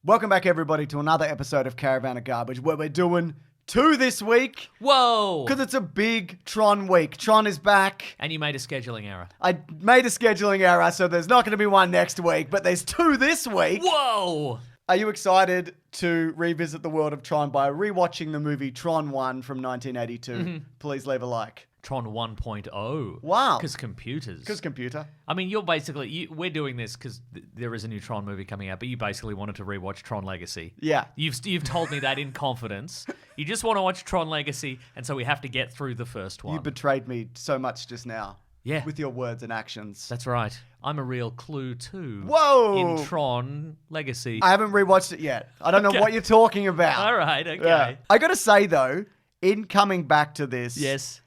Welcome back, everybody, to another episode of Caravan of Garbage, where we're doing 2 this week. Whoa! Because it's a big Tron week. Tron is back. And you made a scheduling error. I made a scheduling error, so there's not going to be one next week, but there's 2 this week. Whoa! Are you excited to revisit the world of Tron by rewatching the movie Tron 1 from 1982? Mm-hmm. Please leave a like. Tron 1.0. Wow. Because computers. Because computer. I mean, we're doing this because there is a new Tron movie coming out, but you basically wanted to rewatch Tron Legacy. Yeah. You've told me that in confidence. You just want to watch Tron Legacy, and so we have to get through the first one. You betrayed me so much just now. Yeah. With your words and actions. That's right. I'm a real clue too. Whoa! In Tron Legacy. I haven't rewatched it yet. I don't know what you're talking about. All right, okay. Yeah. I got to say, though, in coming back to this... Yes.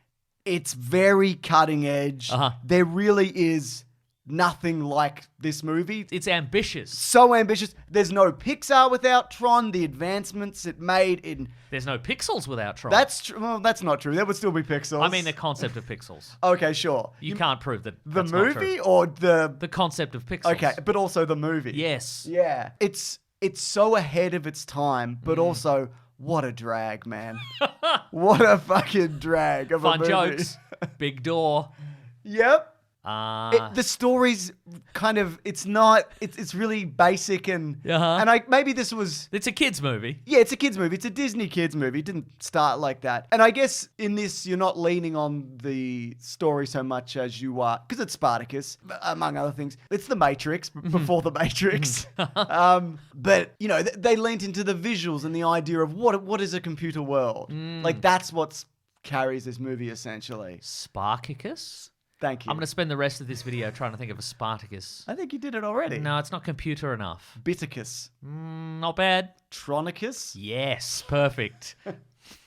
It's very cutting edge. Uh-huh. There really is nothing like this movie. It's ambitious. So ambitious. There's no Pixar without Tron. The advancements it made in... There's no pixels without Tron. That's true. Well, that's not true. There would still be pixels. I mean, the concept of pixels. Okay, sure. You can't prove that The that's not movie true. or the... The concept of pixels. Okay, but also the movie. Yes. Yeah. It's so ahead of its time, but also... What a drag, man. What a fucking drag of a movie. Fun jokes. Big door. Yep. The story's kind of, it's really basic and maybe this was... It's a kid's movie. Yeah, it's a kid's movie. It's a Disney kid's movie. It didn't start like that. And I guess in this, you're not leaning on the story so much as you are, because it's Spartacus, among other things. It's the Matrix, before the Matrix. But, you know, they leaned into the visuals and the idea of what is a computer world. Like, that's what carries this movie, essentially. Spartacus? Thank you. I'm going to spend the rest of this video trying to think of a Spartacus. I think you did it already. No, it's not computer enough. Biticus. Not bad. Tronicus? Yes, perfect.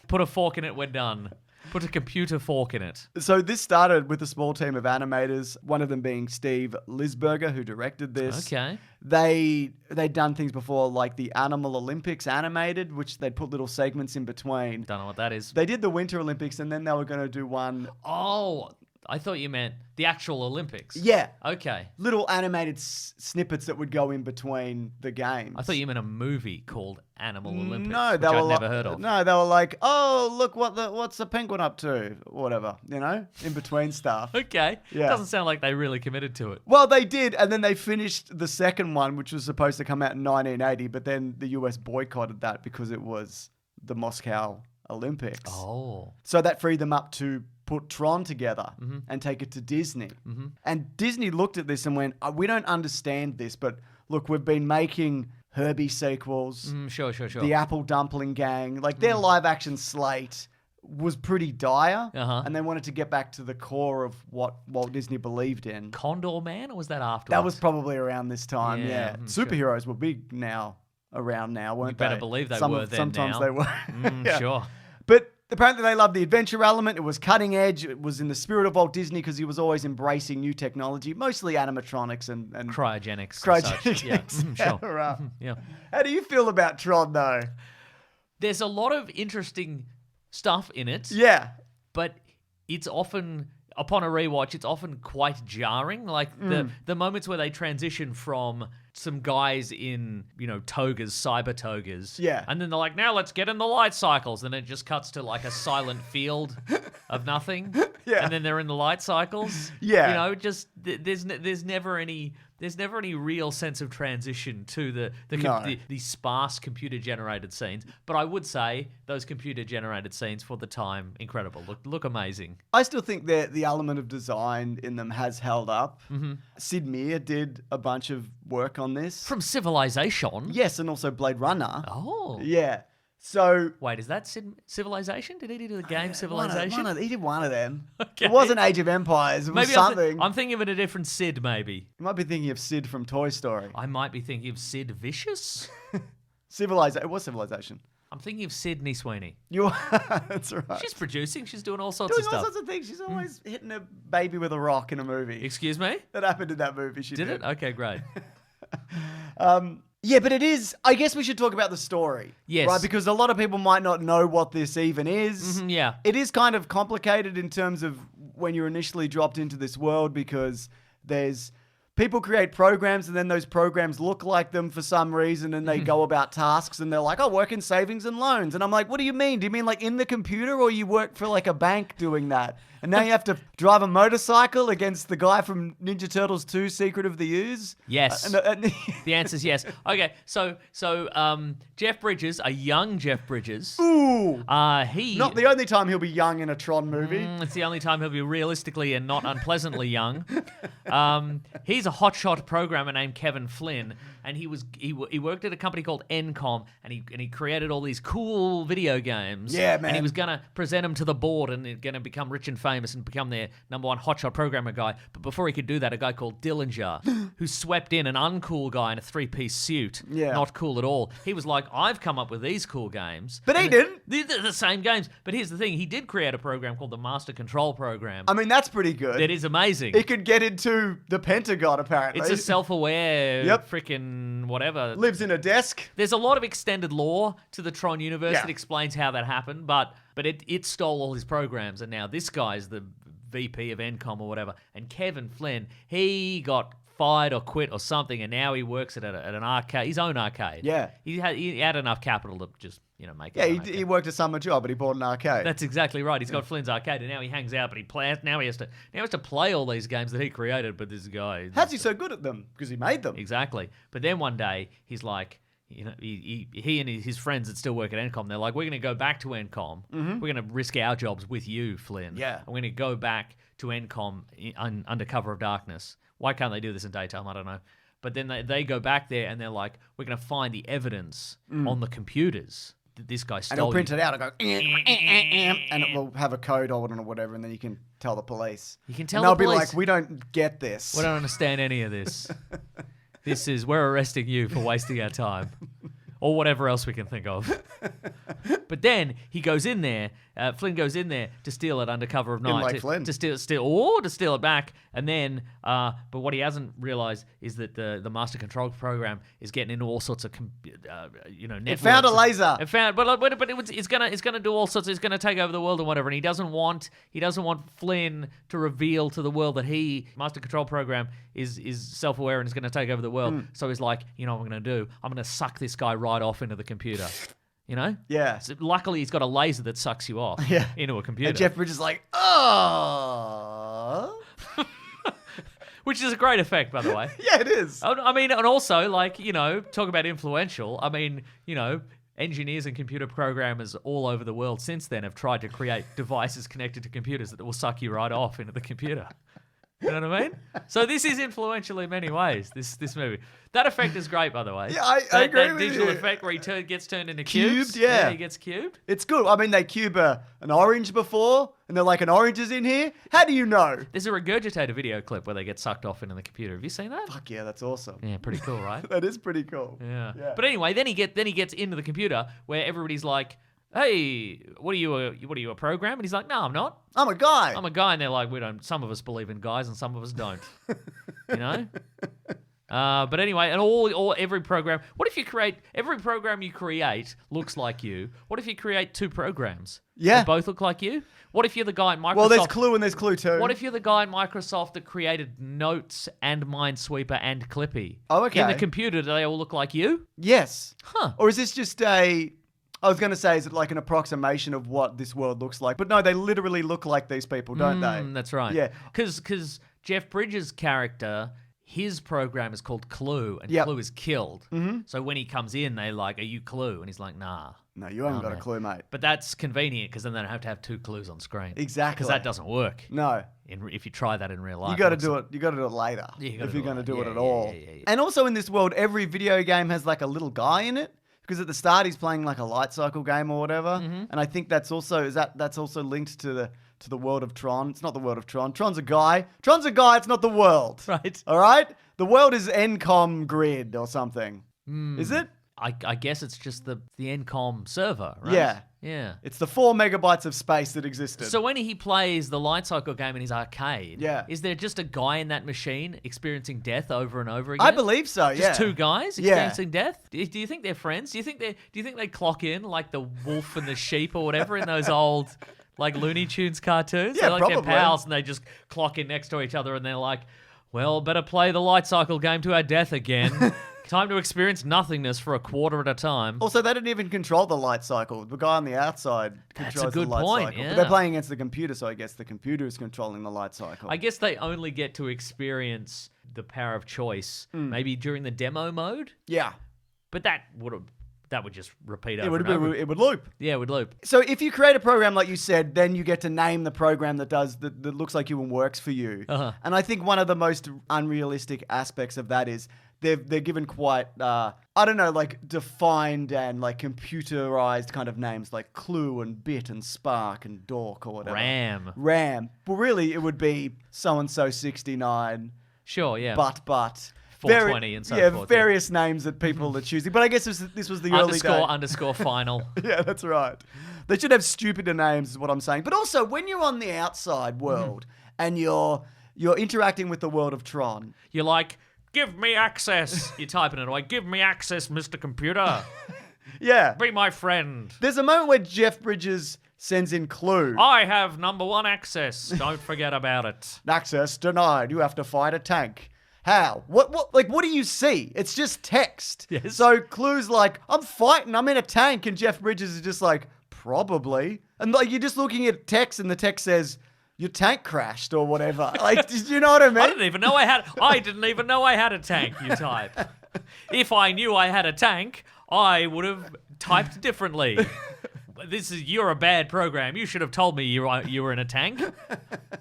Put a fork in it, we're done. Put a computer fork in it. So this started with a small team of animators, one of them being Steve Lisberger, who directed this. Okay. They'd done things before like the Animal Olympics animated, which they'd put little segments in between. Don't know what that is. They did the Winter Olympics, and then they were going to do one... Oh, I thought you meant the actual Olympics. Yeah. Okay. Little animated snippets that would go in between the games. I thought you meant a movie called Animal Olympics, No, which they were I'd never heard of. No, they were like, oh, look, what's the penguin up to? Whatever, you know, in between stuff. Okay. Yeah. Doesn't sound like they really committed to it. Well, they did, and then they finished the second one, which was supposed to come out in 1980, but then the US boycotted that because it was the Moscow Olympics. Oh. So that freed them up to put Tron together and take it to Disney. And Disney looked at this and went, we don't understand this, but look, we've been making Herbie sequels. Sure. The Apple Dumpling Gang. Like, their live-action slate was pretty dire, and they wanted to get back to the core of what Walt Disney believed in. Condor Man, or was that afterwards? That was probably around this time, yeah. Sure. Superheroes were big around now, weren't they? You better believe they were then. Sometimes they were. Yeah. Sure. But apparently they loved the adventure element. It was cutting edge. It was in the spirit of Walt Disney because he was always embracing new technology, mostly animatronics and Cryogenics. Cryogenics, Yeah. Sure. Yeah. How do you feel about Tron, though? There's a lot of interesting stuff in it. Yeah. But it's often, upon a rewatch, it's often quite jarring. Like the moments where they transition from some guys in, togas, cyber togas. Yeah. And then they're like, now let's get in the light cycles. And it just cuts to like a silent field of nothing. Yeah. And then they're in the light cycles. Yeah. There's never any real sense of transition to the sparse computer generated scenes. But I would say those computer generated scenes for the time, incredible. Look amazing. I still think that the element of design in them has held up. Sid Meier did a bunch of work on this. From Civilization? Yes, and also Blade Runner. Oh. Yeah. So... Wait, is that Civilization? Did he do the game Civilization? He did one of them. Okay. It wasn't Age of Empires. It was something. I'm thinking of a different Sid, maybe. You might be thinking of Sid from Toy Story. I might be thinking of Sid Vicious. It was Civilization. I'm thinking of Sydney Sweeney. That's right. She's producing. She's doing all sorts Doing of stuff. all sorts of things. She's always hitting a baby with a rock in a movie. Excuse me? That happened in that movie. She did. Did it? Okay, great. Yeah, but it is... I guess we should talk about the story. Yes. Right, because a lot of people might not know what this even is. Yeah. It is kind of complicated in terms of when you're initially dropped into this world because there's people create programs and then those programs look like them for some reason and they go about tasks and they're like, I work in savings and loans. And I'm like, what do you mean? Do you mean like in the computer or you work for like a bank doing that? And now you have to drive a motorcycle against the guy from Ninja Turtles 2 Secret of the Ooze? Yes. The answer is yes. Okay, so Jeff Bridges, a young Jeff Bridges. Ooh. He... Not the only time he'll be young in a Tron movie. It's the only time he'll be realistically and not unpleasantly young. He's a hotshot programmer named Kevin Flynn, and he worked at a company called Encom, and he created all these cool video games. Yeah, man. And he was gonna present them to the board and gonna become rich and famous and become their number one hotshot programmer guy. But before he could do that, a guy called Dillinger, who swept in an uncool guy in a 3-piece suit, not cool at all. He was like, I've come up with these cool games. But he didn't. They're the same games. But here's the thing, he did create a program called the Master Control Program. I mean, that's pretty good. That is amazing. It could get into the Pentagon, apparently. It's a self-aware freaking whatever. Lives in a desk. There's a lot of extended lore to the Tron universe that explains how that happened, but it stole all his programs, and now this guy's the VP of Encom or whatever. And Kevin Flynn, he got fired or quit or something, and now he works at an arcade, his own arcade. Yeah. He had enough capital to just make it. Yeah, he worked a summer job, but he bought an arcade. That's exactly right. He's got Flynn's arcade, and now he hangs out, but he plays. Now he has to play all these games that he created. But this guy, how's he so good at them? Because he made them. Exactly. But then one day he's like, he and his friends that still work at Encom, they're like, we're going to go back to Encom. We're going to risk our jobs with you, Flynn. Yeah. We're going to go back to Encom under cover of darkness. Why can't they do this in daytime? I don't know. But then they go back there and they're like, we're going to find the evidence on the computers that this guy stole. And he'll print it out and go, and it will have a code on it or whatever, and then you can tell the police. You can tell and the they'll police. be like, we don't get this. We don't understand any of this. We're arresting you for wasting our time. Or whatever else we can think of. But then he goes in there, Flynn goes in there to steal it under cover of night. like Flynn. To steal it back. And then, but what he hasn't realized is that the Master Control Program is getting into all sorts of, networks. It found a laser. It found, but it's gonna do all sorts. It's gonna take over the world and whatever. And he doesn't want Flynn to reveal to the world that Master Control Program is self-aware and is gonna take over the world. So he's like, you know what I'm gonna do? I'm gonna suck this guy right off into the computer. You know? Yeah. So luckily, he's got a laser that sucks you off into a computer. And Jeff Bridges is like, oh. Which is a great effect, by the way. Yeah, it is. I mean, and also, talk about influential. I mean, engineers and computer programmers all over the world since then have tried to create devices connected to computers that will suck you right off into the computer. You know what I mean? So this is influential in many ways, this movie. That effect is great, by the way. Yeah, I agree that with digital you. effect where he gets turned into cubes. Cubed, yeah. He gets cubed. It's good. I mean, they cube an orange before, and they're like, an orange is in here? How do you know? There's a regurgitated video clip where they get sucked off into the computer. Have you seen that? Fuck yeah, that's awesome. Yeah, pretty cool, right? That is pretty cool. Yeah. But anyway, then he gets into the computer where everybody's like, hey, what are you a program? And he's like, no, I'm not. I'm a guy. I'm a guy. And they're like, some of us believe in guys and some of us don't. You know? But anyway, and every program, what if every program you create looks like you? What if you create two programs? Yeah. That both look like you? What if you're the guy at Microsoft? Well, there's Clue and there's Clue 2. What if you're the guy at Microsoft that created Notes and Minesweeper and Clippy? Oh, okay. In the computer, do they all look like you? Yes. Huh. Or is this just I was going to say, is it like an approximation of what this world looks like? But no, they literally look like these people, don't they? That's right. Yeah. Because Jeff Bridges' character, his program is called Clue, and Yep. Clue is killed. Mm-hmm. So when he comes in, they like, are you Clue? And he's like, nah. No, you haven't got a clue, mate. But that's convenient because then they don't have to have two clues on screen. Exactly. Because that doesn't work. No. If you try that in real life. You got to do it. You got to do it later. Yeah, if you're going to do it at yeah, all. yeah. And also in this world, every video game has like a little guy in it. Because at the start he's playing like a light cycle game or whatever, and I think that's also that's also linked to the world of Tron. It's not the world of Tron. Tron's a guy. Tron's a guy. It's not the world. Right. All right. The world is Encom Grid or something. Is it? I guess it's just the Encom server, right? Yeah. Yeah. It's the 4 megabytes of space that existed. So when he plays the light cycle game in his arcade, Yeah. is there just a guy in that machine experiencing death over and over again? I believe so. Yeah. Just two guys Yeah. experiencing death? Do you think they're friends? Do you think they clock in like the wolf and the sheep or whatever in those old like Looney Tunes cartoons? Yeah, They're like probably. they're pals and they just clock in next to each other and they're like, Well, better play the light cycle game to our death again. Time to experience nothingness for a quarter at a time. Also, they didn't even control the light cycle. The guy on the outside controls good the light point, cycle. yeah. But they're playing against the computer, so I guess the computer is controlling the light cycle. I guess they only get to experience the power of choice maybe during the demo mode, Yeah. but that would just repeat over It would and over. it would loop. Yeah, it would loop. So if you create a program like you said, then you get to name the program that looks like you and works for you. Uh-huh. And I think one of the most unrealistic aspects of that is they're given quite like defined and like computerized kind of names like Clue and Bit and Spark and Dork or whatever. RAM. Well, really, it would be so and so 69. Sure, yeah. But 420 and so forth. various names that people are choosing. But I guess this was the early day. Underscore final. Yeah, that's right. They should have stupider names, is what I'm saying. But also, when you're on the outside world and you're interacting with the world of Tron, You're like, give me access. You're typing it away. Give me access, Mr. Computer. yeah, Be my friend. there's a moment where Jeff Bridges sends in Clue. I have number 1 access. Don't forget about it. Access denied. You have to fight a tank. How? What do you see? It's just text. Yes. So Clue's like, I'm fighting, I'm in a tank, and Jeff Bridges is just like, probably. And like you're just looking at text and the text says, your tank crashed or whatever. Like, did you know what I mean? I didn't even know I had a tank, you type. If I knew I had a tank, I would have typed differently. You're a bad program. You should have told me you were in a tank.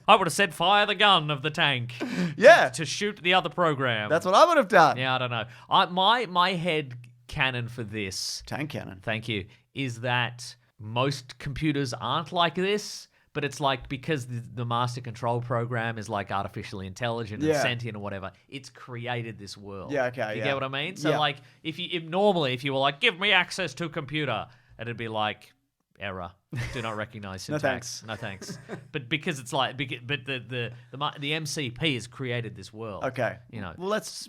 I would have said fire the gun of the tank. Yeah. To shoot the other program. That's what I would have done. Yeah, I don't know. My head canon for this, Tank cannon. thank you, is that most computers aren't like this, but it's like because the master control program is like artificially intelligent and Yeah. sentient or whatever, it's created this world. Yeah, okay, You yeah. get what I mean? So Yeah. like if you were like, give me access to a computer, it'd be like, error. Do not recognize No syntax. No thanks. But because it's like, but the MCP has created this world. Okay. You know. Well, let's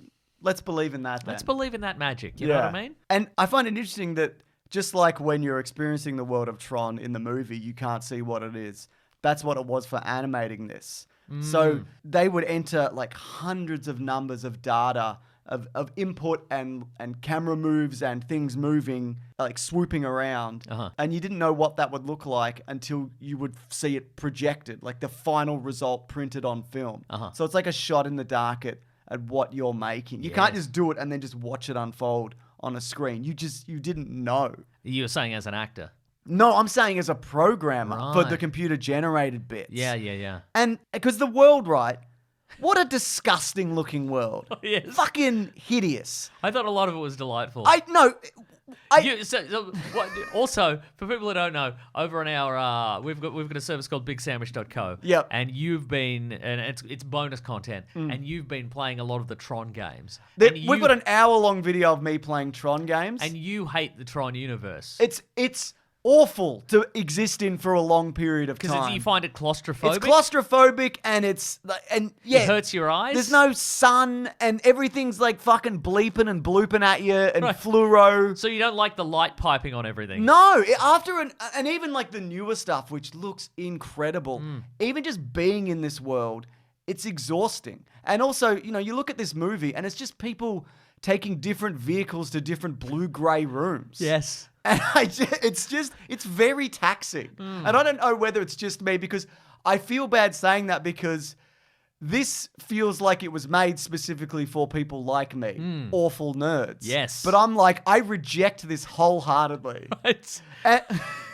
believe in that then. Let's believe in that magic. You know what I mean? And I find it interesting that just like when you're experiencing the world of Tron in the movie, you can't see what it is. That's what it was for animating this. So they would enter like hundreds of numbers of data of input and camera moves and things moving, like swooping around. Uh-huh. And you didn't know what that would look like until you would see it projected, like the final result printed on film. Uh-huh. So it's like a shot in the dark at what you're making. You can't just do it and then just watch it unfold on a screen. You didn't know. You were saying as an actor. No, I'm saying as a programmer for the Right. computer generated bits. Yeah. And because the world, right? What a disgusting looking world. Yes. Fucking hideous. I thought a lot of it was delightful. Also, for people who don't know, over on our we've got a service called BigSandwich.co. Yep. And you've been, and it's bonus content, and you've been playing a lot of the Tron games. We've got an hour-long video of me playing Tron games. and you hate the Tron universe It's awful to exist in for a long period of because time. you find it claustrophobic. It's claustrophobic and yeah. It hurts your eyes. There's no sun and everything's like fucking bleeping and blooping at you and Right. fluoro. So you don't like the light piping on everything. No, and even like the newer stuff, which looks incredible, even just being in this world, it's exhausting. And also, you look at this movie and it's just people taking different vehicles to different blue-gray rooms. Yes. And it's very taxing. And I don't know whether it's just me because I feel bad saying that because this feels like it was made specifically for people like me, awful nerds. Yes. But I'm like, I reject this wholeheartedly. And-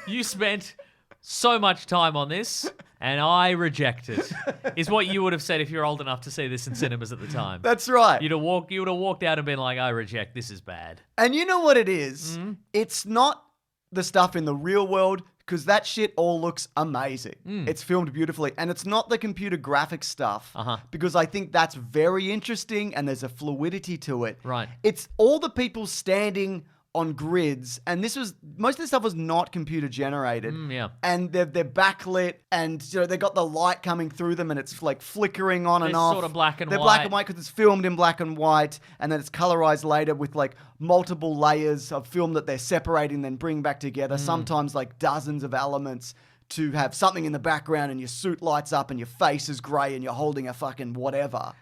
You spent so much time on this, and I reject it. Is what you would have said if you're old enough to see this in cinemas at the time. That's right. You would have walked out and been like, I reject, this is bad. And you know what it is? It's not the stuff in the real world because that shit all looks amazing. It's filmed beautifully. And it's not the computer graphic stuff because I think that's very interesting and there's a fluidity to it. Right. It's all the people standing on grids, and most of this stuff was not computer generated. Yeah. And they're backlit, and they got the light coming through them, and it's like flickering on and It's off. sort of black and They're white. black and white because it's filmed in black and white, and then it's colorized later with like multiple layers of film that they're separating, then bring back together. Sometimes like dozens of elements to have something in the background, and your suit lights up, and your face is grey, and you're holding a fucking whatever.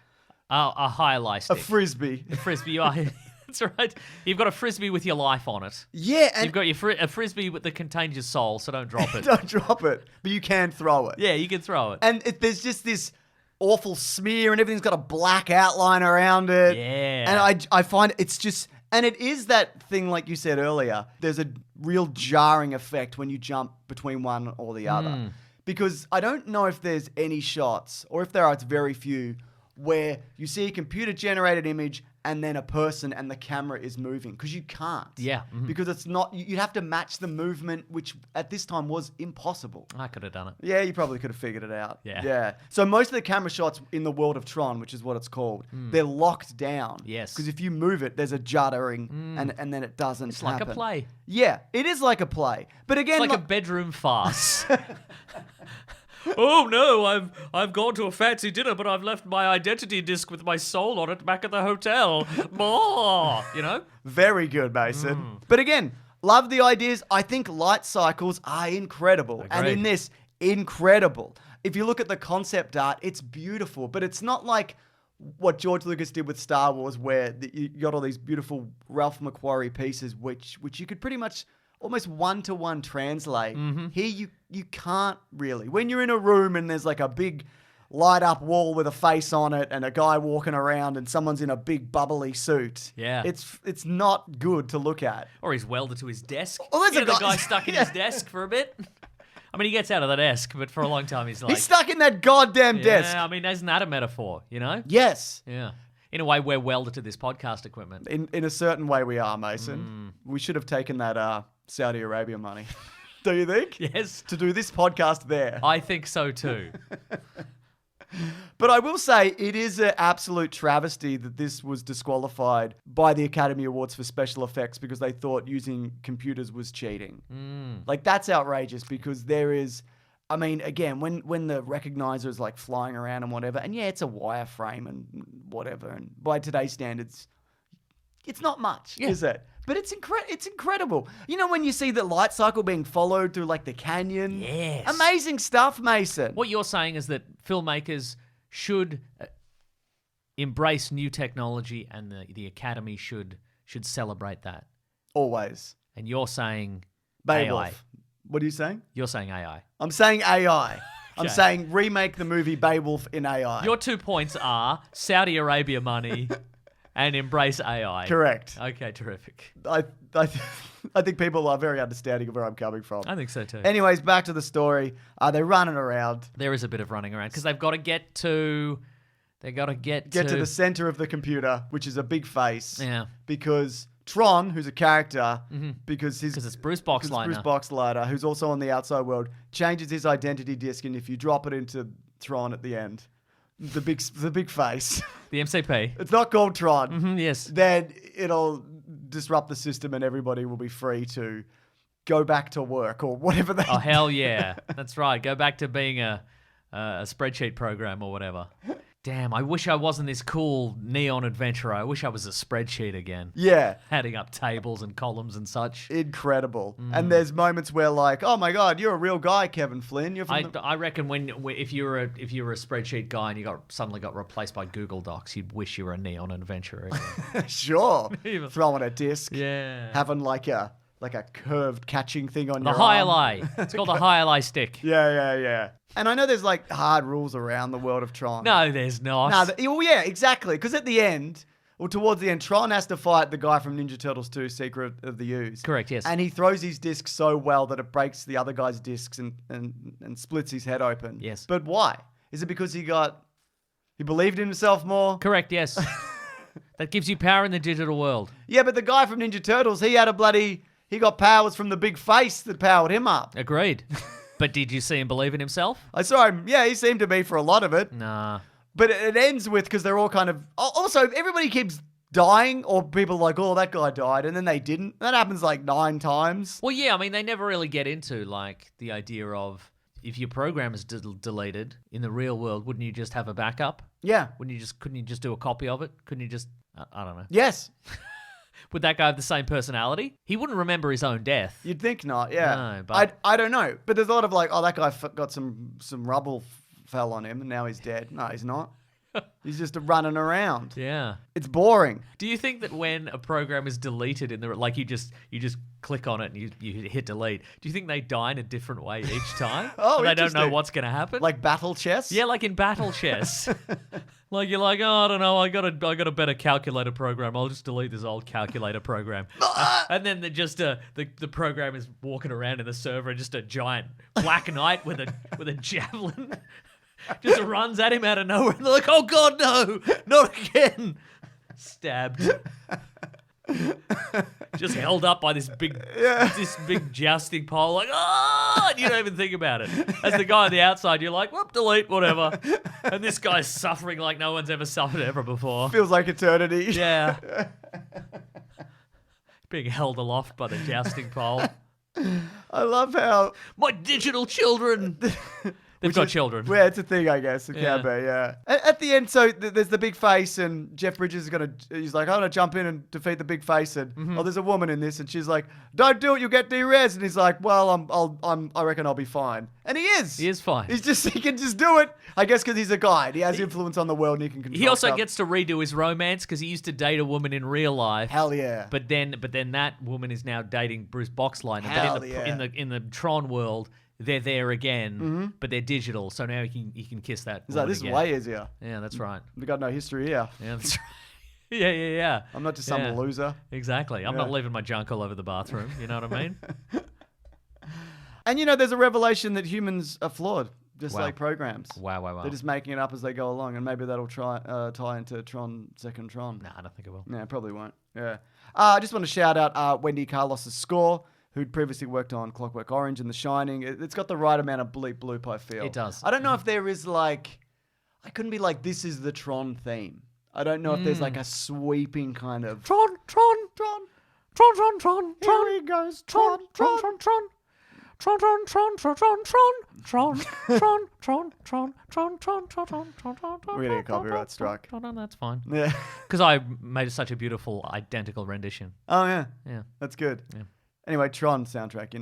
A high A stick. frisbee. A frisbee. That's right. You've got a frisbee with your life on it. Yeah, and You've got a frisbee that contains your soul, so don't drop it. don't drop it, but you can throw it. Yeah, you can throw it. And there's just this awful smear, and everything's got a black outline around it. Yeah. And I find it's just, and it is that thing like you said earlier. There's a real jarring effect when you jump between one or the other, because I don't know if there's any shots, or if there are, it's very few, where you see a computer-generated image and then a person and the camera is moving, because you can't. Yeah. Because it's not, you'd have to match the movement, which at this time was impossible. I could have done it. Yeah, you probably could have figured it out. Yeah. Yeah. So most of the camera shots in the world of Tron, which is what it's called, they're locked down. Yes. Because if you move it, there's a juddering and then it doesn't It's like happen. a play. Yeah, it is like a play. But again, It's like a bedroom farce. Oh no, I've gone to a fancy dinner, but I've left my identity disc with my soul on it back at the hotel. More, you know? very good, Mason. But again, love the ideas. I think light cycles are incredible. And in Agreed. this, incredible. If you look at the concept art, it's beautiful, but it's not like what George Lucas did with Star Wars, where you got all these beautiful Ralph McQuarrie pieces, which you could pretty much almost one-to-one translate. Here, you can't really. When you're in a room and there's like a big light-up wall with a face on it and a guy walking around and someone's in a big bubbly suit, Yeah. it's not good to look at. Or he's welded to his desk. Oh, there's You a know, the guy- guy stuck in his desk for a bit. I mean, he gets out of the desk, but for a long time he's like... He's stuck in that goddamn desk. Yeah, I mean, isn't that a metaphor, you know? Yes. Yeah. In a way, we're welded to this podcast equipment. In a certain way we are, Mason. We should have taken that Saudi Arabia money. Do you think? Yes, To do this podcast there. I think so too. But I will say it is an absolute travesty that this was disqualified by the Academy Awards for special effects because they thought using computers was cheating. Like, that's outrageous, because there is, I mean, again, when the recognizer is like flying around and whatever, and yeah, it's a wireframe and whatever, and by today's standards, it's not much, is it? But it's incredible. You know, when you see the light cycle being followed through like the canyon. Yes. Amazing stuff, Mason. What you're saying is that filmmakers should embrace new technology, and the Academy should celebrate that. Always. And you're saying Beowulf. AI. What are you saying? You're saying AI. I'm saying AI. I'm Okay. saying remake the movie Beowulf in AI. Your 2 points are Saudi Arabia money and embrace AI. Correct. Okay, terrific. I think people are very understanding of where I'm coming from. I think so too. Anyways, back to the story. They're running around. There is a bit of running around because they've got to get to. They got to get Get to the center of the computer, which is a big face. Yeah. Because Tron, who's a character, because it's Bruce Boxleitner. Bruce Boxleitner, who's also on the outside world, changes his identity disc, and if you drop it into Tron at the end, the big face, The MCP. it's not called Tron. Yes. Then it'll disrupt the system, and everybody will be free to go back to work or whatever they. Oh hell yeah, that's right. Go back to being a spreadsheet program or whatever. Damn, I wish I wasn't this cool neon adventurer. I wish I was a spreadsheet again. Yeah. Adding up tables and columns and such. Incredible. And there's moments where like, oh my God, you're a real guy, Kevin Flynn. You're from I reckon if you were a spreadsheet guy and you suddenly got replaced by Google Docs, you'd wish you were a neon adventurer again. Sure. Even- Throwing a disc. Yeah. Having like a curved catching thing on The your high arm. lie. It's called the high lie stick. Yeah. And I know there's like hard rules around the world of Tron. No, there's not. Well, yeah, exactly. Because at the end, or towards the end, Tron has to fight the guy from Ninja Turtles 2, Secret of the Ooze. Correct, yes. And he throws his disc so well that it breaks the other guy's discs and splits his head open. Yes. But why? Is it because he believed in himself more? Correct, yes. That gives you power in the digital world. Yeah, but the guy from Ninja Turtles, he got powers from the big face that powered him up. Agreed. But did you see him believe in himself? I saw him. Yeah, he seemed to be for a lot of it. Nah. But it ends with, because they're all kind of... Also, everybody keeps dying, or people are like, oh, that guy died, and then they didn't. That happens like 9 times. Well, yeah, I mean, they never really get into, like, the idea of if your program is deleted in the real world, wouldn't you just have a backup? Yeah. Couldn't you just do a copy of it? Couldn't you just... I don't know. Yes. Would that guy have the same personality? He wouldn't remember his own death. You'd think not, yeah. No, but- I don't know. But there's a lot of like, oh, that guy got some rubble fell on him, and now he's dead. No, he's not. He's just running around. Yeah. It's boring. Do you think that when a program is deleted in the like you just click on it and you hit delete, do you think they die in a different way each time? Oh, and they don't know interesting. what's going to happen? Like battle chess? Yeah, like in battle chess. Like you're like, oh, I don't know, I got a better calculator program. I'll just delete this old calculator program. And then the program is walking around in the server, and just a giant black knight with a javelin just runs at him out of nowhere, and they're like, oh god, no, not again. Stabbed. Just held up by this big jousting pole, like, oh, and you don't even think about it. As the guy on the outside, you're like, whoop, delete, whatever. And this guy's suffering like no one's ever suffered ever before. Feels like eternity. Yeah. Being held aloft by the jousting pole. I love how... My digital children. They've got children. Yeah, it's a thing, I guess. It can be, yeah. At the end, so there's the big face, and Jeff Bridges he's like, I'm going to jump in and defeat the big face. And, oh, there's a woman in this. And she's like, don't do it, you'll get derez. And he's like, well, I reckon I'll be fine. And he is. He is fine. He can just do it. I guess because he's a guide. He has influence on the world and he can control He also stuff. gets to redo his romance because he used to date a woman in real life. Hell yeah. But then that woman is now dating Bruce Boxleitner. Hell but yeah. in the Tron world, they're there again, but they're digital. So now he can kiss that. He's like, woman this again. is way easier. Yeah, that's right. We got no history here. Yeah, that's right. Yeah. I'm not just some loser. Exactly. I'm not leaving my junk all over the bathroom. You know what I mean? And there's a revelation that humans are flawed, just Wow. like programs. Wow. They're just making it up as they go along, and maybe that'll tie into Second Tron. Nah, I don't think it will. Yeah, probably won't. Yeah. I just want to shout out Wendy Carlos's score, who'd previously worked on Clockwork Orange and The Shining. It's got the right amount of bleep bloop, I feel. It does. I don't know if there is I couldn't be like, this is the Tron theme. I don't know if there's like a sweeping kind of... Tron. Here he goes, Tron. We're going to get copyright struck. No, that's fine. Yeah. Because I made such a beautiful, identical rendition. Oh, yeah. Yeah. That's good. Yeah. Anyway, Tron soundtrack,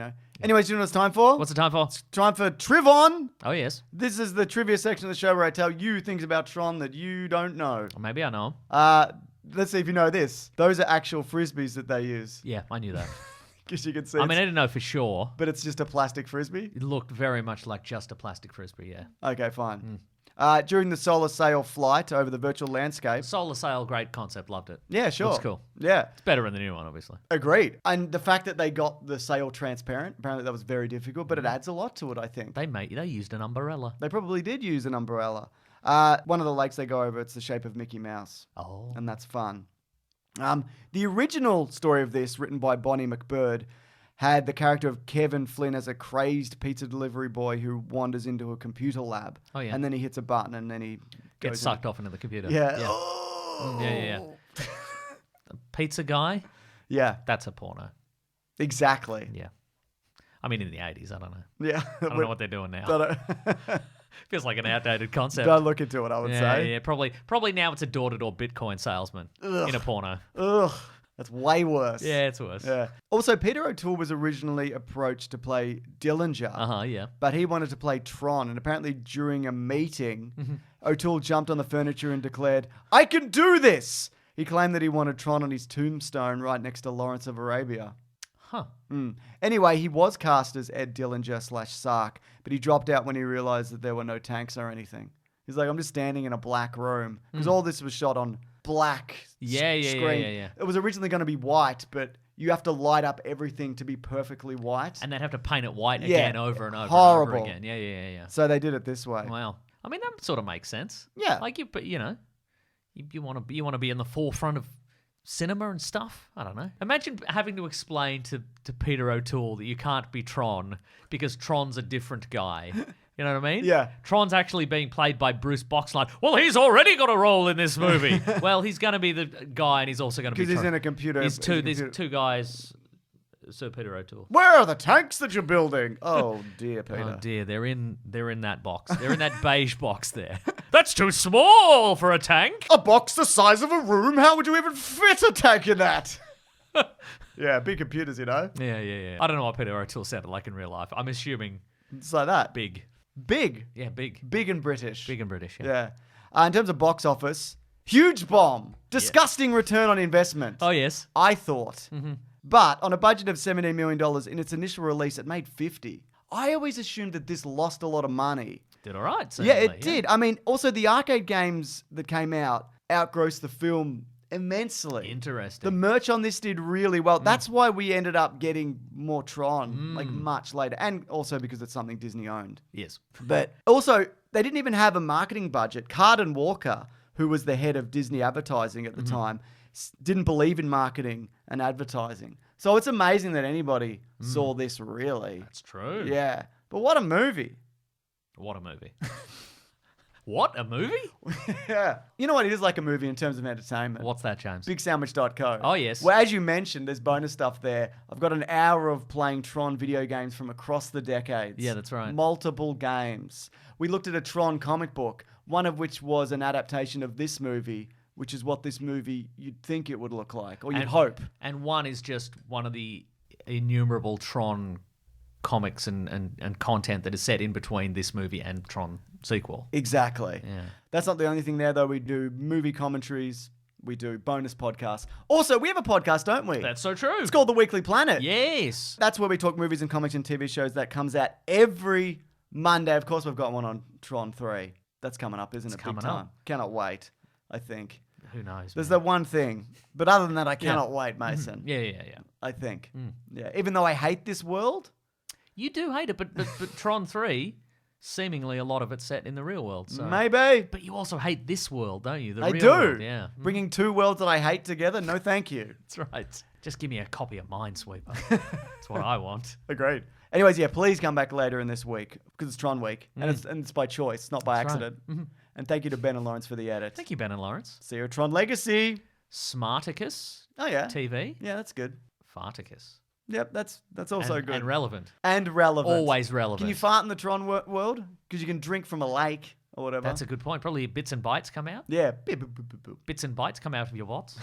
Anyways, you know what it's time for? What's the time for? It's time for Trivon. Oh, yes. This is the trivia section of the show where I tell you things about Tron that you don't know. Or maybe I know. Let's see if you know this. Those are actual frisbees that they use. Yeah, I knew that. Because you can see I mean, I didn't know for sure. but it's just a plastic frisbee. It looked very much like just a plastic frisbee, yeah. Okay, fine. During the solar sail flight over the virtual landscape. Solar sail, great concept, loved it. Yeah, sure. Looks cool. Yeah. It's better than the new one, obviously. Agreed. And the fact that they got the sail transparent, apparently that was very difficult, but it adds a lot to it, I think. They used an umbrella. They probably did use an umbrella. One of the lakes they go over, it's the shape of Mickey Mouse. Oh. And that's fun. The original story of this, written by Bonnie McBird, had the character of Kevin Flynn as a crazed pizza delivery boy who wanders into a computer lab. Oh, yeah. And then he hits a button and then he Gets sucked off into the computer. Yeah. Yeah. Oh. Yeah. The pizza guy, Yeah, that's a porno. exactly. Yeah. I mean, in the 80s, I don't know. Yeah. I don't know what they're doing now. Don't, Feels like an outdated concept. don't look into it, I would say. Yeah, probably now it's a door-to-door Bitcoin salesman in a porno. Ugh. That's way worse. Yeah, it's worse. Yeah. Also, Peter O'Toole was originally approached to play Dillinger. Yeah. But he wanted to play Tron, and apparently during a meeting, O'Toole jumped on the furniture and declared, "I can do this!" He claimed that he wanted Tron on his tombstone right next to Lawrence of Arabia. Huh. Anyway, he was cast as Ed Dillinger/Sark, but he dropped out when he realized that there were no tanks or anything. He's like, I'm just standing in a black room. Because all this was shot on black screen. Yeah. It was originally going to be white, but you have to light up everything to be perfectly white. And they'd have to paint it white Yeah. again over and over Horrible. and over again. Yeah. So they did it this way. Wow. I mean, that sort of makes sense. Yeah. Like you want to be in the forefront of cinema and stuff. I don't know. Imagine having to explain to Peter O'Toole that you can't be Tron because Tron's a different guy. You know what I mean? Yeah. Tron's actually being played by Bruce Boxleitner. Well, he's already got a role in this movie. Well, he's going to be the guy, and he's also going to be Because he's Tron. in a computer. These two guys. Sir Peter O'Toole. Where are the tanks that you're building? Oh dear, Peter. Oh dear, they're in that box. They're in that beige box there. That's too small for a tank. A box the size of a room? How would you even fit a tank in that? Yeah, big computers, you know. Yeah. I don't know what Peter O'Toole sounded like in real life. I'm assuming It's like that. big. Big. Yeah, big. Big and British. Big and British. Yeah. In terms of box office, huge bomb. Disgusting return on investment. Oh, yes. I thought. But on a budget of $17 million, in its initial release, it made 50. I always assumed that this lost a lot of money. Did all right, Yeah, seemingly, it did. I mean, also the arcade games that came out outgrossed the film immensely. Interesting. The merch on this did really well. That's why we ended up getting more Tron, like much later. And also because it's something Disney owned. Yes. But also, they didn't even have a marketing budget. Carden Walker, who was the head of Disney advertising at the time, didn't believe in marketing and advertising. So it's amazing that anybody saw this, really. That's true. Yeah. But what a movie. What a movie. What? A movie? Yeah. You know what? It is like a movie in terms of entertainment. What's that, James? BigSandwich.co. Oh, yes. Well, as you mentioned, there's bonus stuff there. I've got an hour of playing Tron video games from across the decades. Yeah, that's right. Multiple games. We looked at a Tron comic book, one of which was an adaptation of this movie, which is what this movie you'd think it would look like, or you'd hope. And one is just one of the innumerable Tron comics and content that is set in between this movie and Tron sequel. Exactly. Yeah. That's not the only thing there, though. We do movie commentaries. We do bonus podcasts. Also, we have a podcast, don't we? That's so true. It's called The Weekly Planet. Yes. That's where we talk movies and comics and TV shows. That comes out every Monday. Of course, we've got one on Tron 3. That's coming up, isn't it? coming Big time. up. Cannot wait, I think. Who knows? There's man. that one thing. But other than that, I cannot wait, Mason. Yeah. I think. Yeah. Even though I hate this world. You do hate it, but Tron 3, seemingly a lot of it's set in the real world. So. Maybe. But you also hate this world, don't you? The I real do. world, yeah. Bringing two worlds that I hate together? No, thank you. That's right. Just give me a copy of Minesweeper. That's what I want. Agreed. Anyways, yeah, please come back later in this week because it's Tron week and it's by choice, not by accident. And thank you to Ben and Lawrence for the edit. Thank you, Ben and Lawrence. See you at Tron Legacy. Smarticus. Oh yeah. TV. Yeah, that's good. Farticus. Yep, that's also and, good. And relevant. And relevant. Always relevant. Can you fart in the Tron world? Because you can drink from a lake or whatever. That's a good point. Probably bits and bytes come out. Yeah. Beep, boop, boop, boop, boop. Bits and bytes come out of your bots.